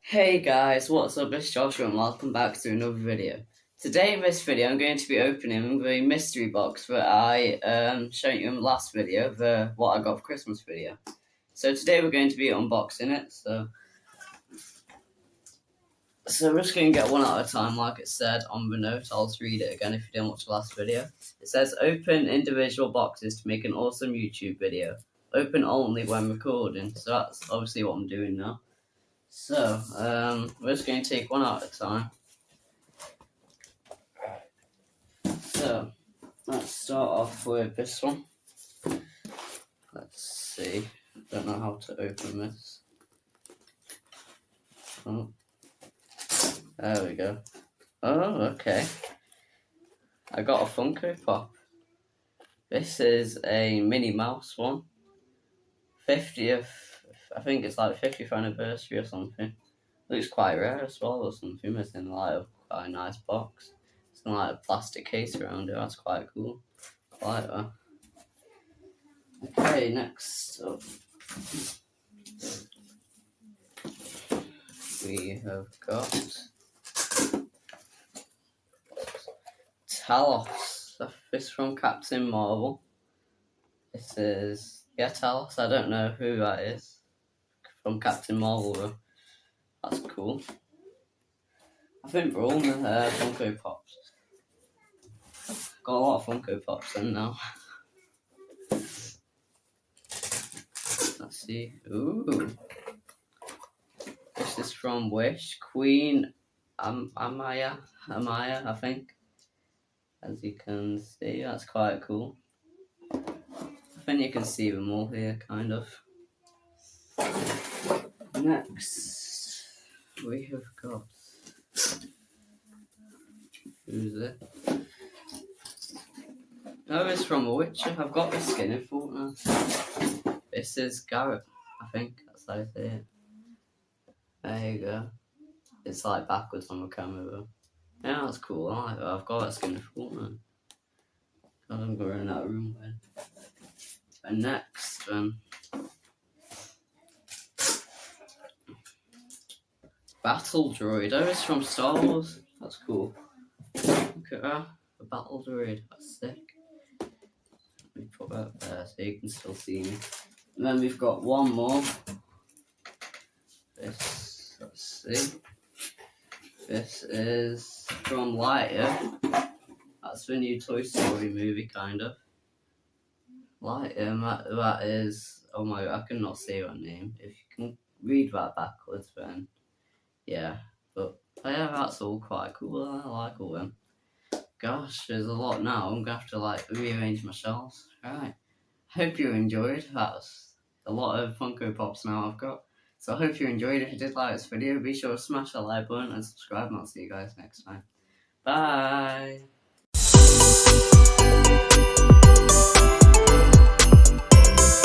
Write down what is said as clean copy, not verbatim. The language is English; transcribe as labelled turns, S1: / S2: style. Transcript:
S1: Hey guys, what's up? It's Joshua and welcome back to another video. Today in this video I'm going to be opening the mystery box that I showed you in the last video, the what I got for Christmas video. So today we're going to be unboxing it, so we're just going to get one at a time like it said on the note. I'll just read it again if you didn't watch the last video. It says, open individual boxes to make an awesome YouTube video. Open only when recording, so that's obviously what I'm doing now. So, we're just going to take one at a time. So, let's start off with this one. Let's see. Don't know how to open this. Oh. There we go. Oh, okay. I got a Funko Pop. This is a Minnie Mouse one. 50th, I think it's like 50th anniversary or something. Looks quite rare as well or something. It's in like quite a nice box. It's in like a plastic case around it. That's quite cool. I like that. Okay, next up, we have got Talos. This is from Captain Marvel. This is Talos. I don't know who that is. From Captain Marvel though. That's cool. I think we're all Funko Pops. Got a lot of Funko Pops in now. Let's see. Ooh. This is from Wish. Queen Amaya, I think. As you can see, that's quite cool. I think you can see them all here, kind of. Next, we have got... Who's it? Oh, it's from The Witcher. I've got this skin in full now. This is Garrett, I think. That's how I say it. There you go. It's like backwards on the camera though. Yeah, that's cool. I like that. I've got that skin in full now. I'm going in that room then. And next, Battle Droid. Oh, it's from Star Wars. That's cool. Look at that. The Battle Droid. That's sick. Let me put that there so you can still see me. And then we've got one more. This, let's see. This is from Lightyear. That's the new Toy Story movie, kind of. Lightyear, that is... Oh my god, I cannot say that name. If you can read that backwards, then... Yeah, but yeah, that's all quite cool. I like all them. Gosh, there's a lot now. I'm gonna have to like rearrange my shelves. Right. Hope you enjoyed. That's a lot of Funko Pops now I've got. So I hope you enjoyed. If you did like this video, be sure to smash that like button and subscribe, and I'll see you guys next time. Bye!